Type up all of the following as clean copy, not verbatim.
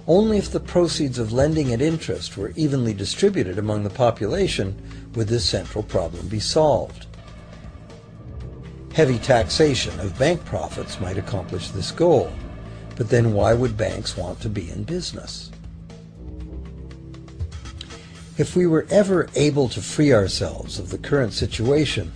Only if the proceeds of lending at interest were evenly distributed among the population would this central problem be solved. Heavy taxation of bank profits might accomplish this goal, but then why would banks want to be in business? If we were ever able to free ourselves of the current situation,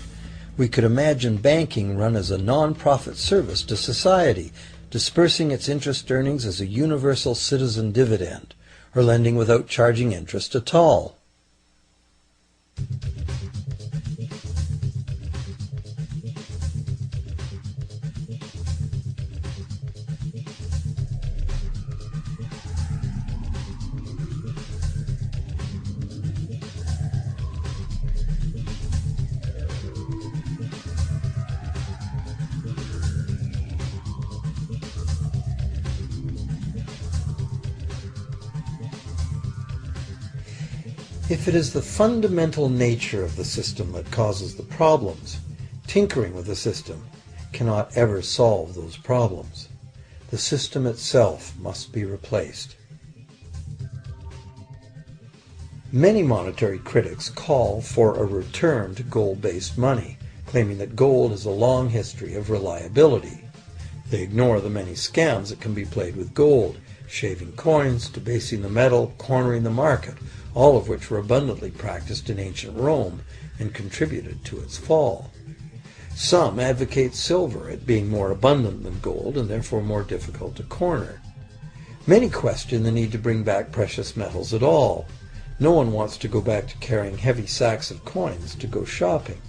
we could imagine banking run as a non-profit service to society, dispersing its interest earnings as a universal citizen dividend, or lending without charging interest at all. If it is the fundamental nature of the system that causes the problems, tinkering with the system cannot ever solve those problems. The system itself must be replaced. Many monetary critics call for a return to gold-based money, claiming that gold has a long history of reliability. They ignore the many scams that can be played with gold, shaving coins, debasing the metal, cornering the market, all of which were abundantly practiced in ancient Rome and contributed to its fall. Some advocate silver, it being more abundant than gold and therefore more difficult to corner. Many question the need to bring back precious metals at all. No one wants to go back to carrying heavy sacks of coins to go shopping.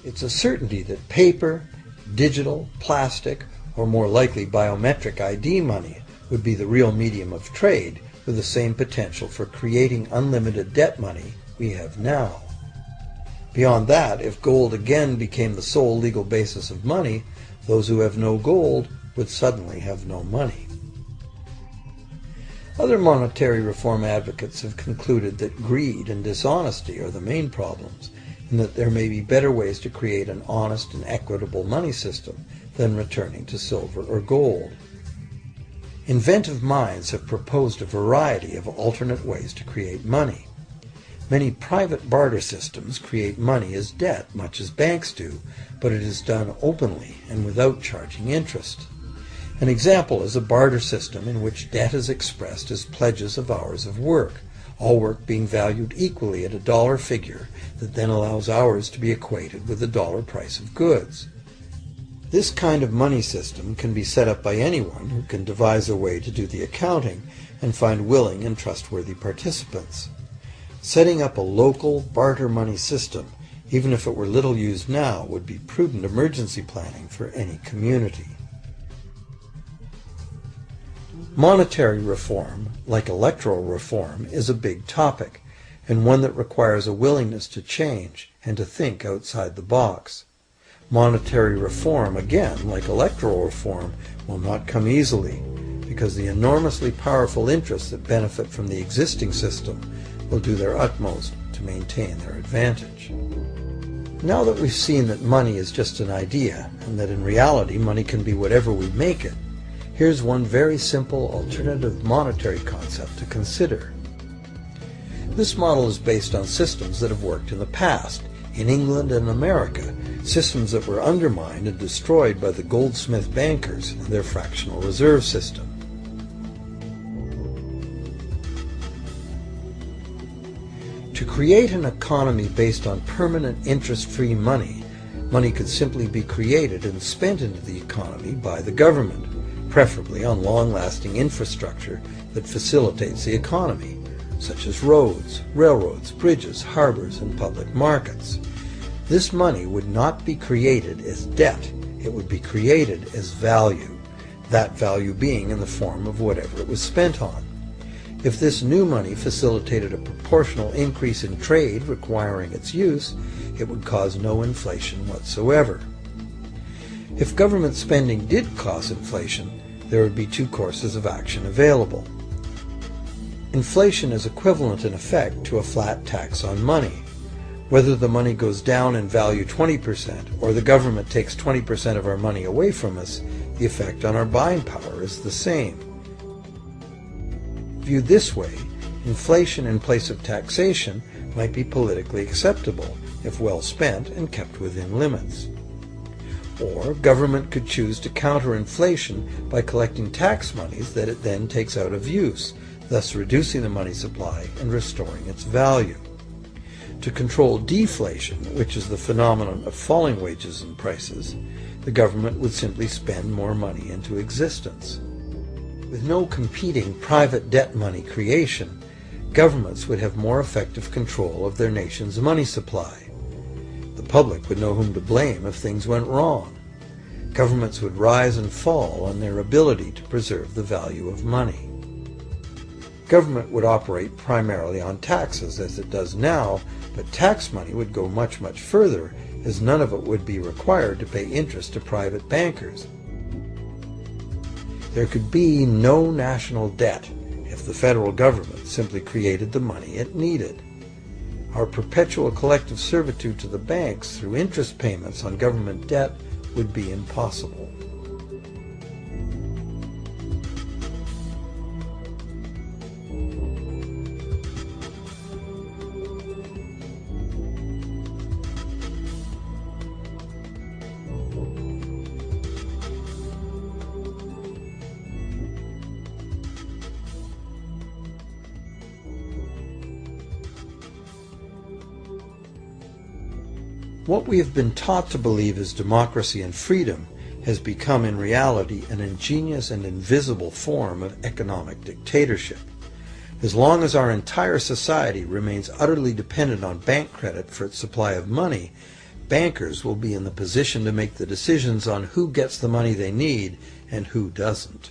It's a certainty that paper, digital, plastic, or more likely biometric ID money would be the real medium of trade, with the same potential for creating unlimited debt money we have now. Beyond that, if gold again became the sole legal basis of money, those who have no gold would suddenly have no money. Other monetary reform advocates have concluded that greed and dishonesty are the main problems, and that there may be better ways to create an honest and equitable money system than returning to silver or gold. Inventive minds have proposed a variety of alternate ways to create money. Many private barter systems create money as debt, much as banks do, but it is done openly and without charging interest. An example is a barter system in which debt is expressed as pledges of hours of work, all work being valued equally at a dollar figure that then allows hours to be equated with the dollar price of goods. This kind of money system can be set up by anyone who can devise a way to do the accounting and find willing and trustworthy participants. Setting up a local barter money system, even if it were little used now, would be prudent emergency planning for any community. Monetary reform, like electoral reform, is a big topic, and one that requires a willingness to change and to think outside the box. Monetary reform, again, like electoral reform, will not come easily, because the enormously powerful interests that benefit from the existing system will do their utmost to maintain their advantage. Now that we've seen that money is just an idea, and that in reality money can be whatever we make it, here's one very simple alternative monetary concept to consider. This model is based on systems that have worked in the past, in England and America, systems that were undermined and destroyed by the goldsmith bankers and their fractional reserve system. To create an economy based on permanent interest-free money, money could simply be created and spent into the economy by the government, preferably on long-lasting infrastructure that facilitates the economy, such as roads, railroads, bridges, harbors, and public markets. This money would not be created as debt, it would be created as value, that value being in the form of whatever it was spent on. If this new money facilitated a proportional increase in trade requiring its use, it would cause no inflation whatsoever. If government spending did cause inflation, there would be two courses of action available. Inflation is equivalent in effect to a flat tax on money. Whether the money goes down in value 20% or the government takes 20% of our money away from us, the effect on our buying power is the same. Viewed this way, inflation in place of taxation might be politically acceptable if well spent and kept within limits. Or government could choose to counter inflation by collecting tax monies that it then takes out of use, thus reducing the money supply and restoring its value. To control deflation, which is the phenomenon of falling wages and prices, the government would simply spend more money into existence. With no competing private debt money creation, governments would have more effective control of their nation's money supply. The public would know whom to blame if things went wrong. Governments would rise and fall on their ability to preserve the value of money. Government would operate primarily on taxes, as it does now, but tax money would go much, much further, as none of it would be required to pay interest to private bankers. There could be no national debt if the federal government simply created the money it needed. Our perpetual collective servitude to the banks through interest payments on government debt would be impossible. What we have been taught to believe as democracy and freedom has become in reality an ingenious and invisible form of economic dictatorship. As long as our entire society remains utterly dependent on bank credit for its supply of money, bankers will be in the position to make the decisions on who gets the money they need and who doesn't.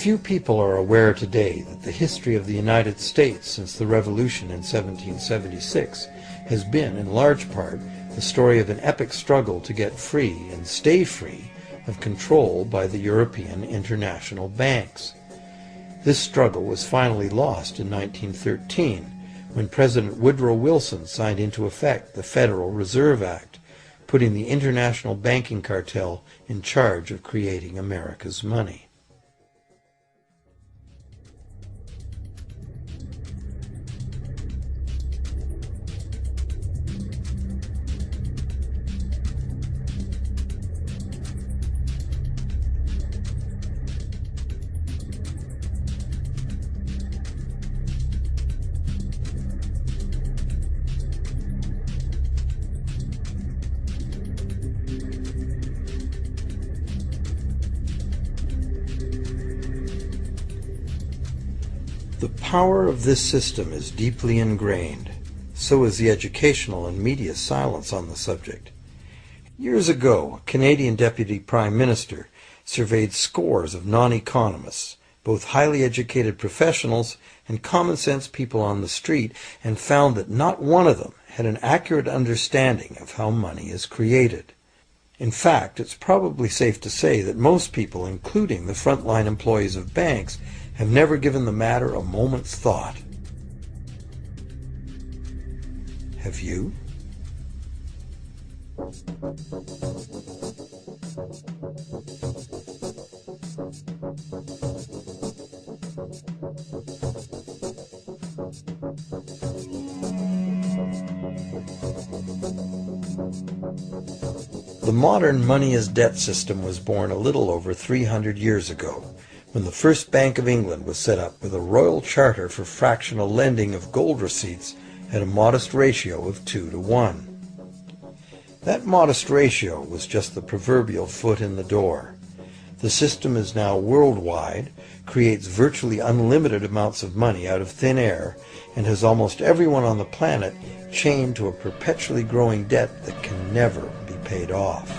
Few people are aware today that the history of the United States since the Revolution in 1776 has been, in large part, the story of an epic struggle to get free and stay free of control by the European international banks. This struggle was finally lost in 1913 when President Woodrow Wilson signed into effect the Federal Reserve Act, putting the international banking cartel in charge of creating America's money. The power of this system is deeply ingrained. So is the educational and media silence on the subject. Years ago, a Canadian Deputy Prime Minister surveyed scores of non-economists, both highly educated professionals and common-sense people on the street, and found that not one of them had an accurate understanding of how money is created. In fact, it's probably safe to say that most people, including the frontline employees of banks, have never given the matter a moment's thought. Have you? The modern money-as-debt system was born a little over 300 years ago, when the first Bank of England was set up with a royal charter for fractional lending of gold receipts at a modest ratio of 2 to 1. That modest ratio was just the proverbial foot in the door. The system is now worldwide, creates virtually unlimited amounts of money out of thin air, and has almost everyone on the planet chained to a perpetually growing debt that can never be paid off.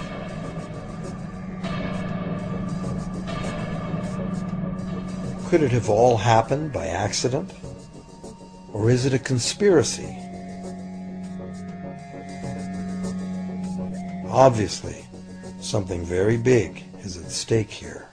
Could it have all happened by accident? Or is it a conspiracy? Obviously, something very big is at stake here.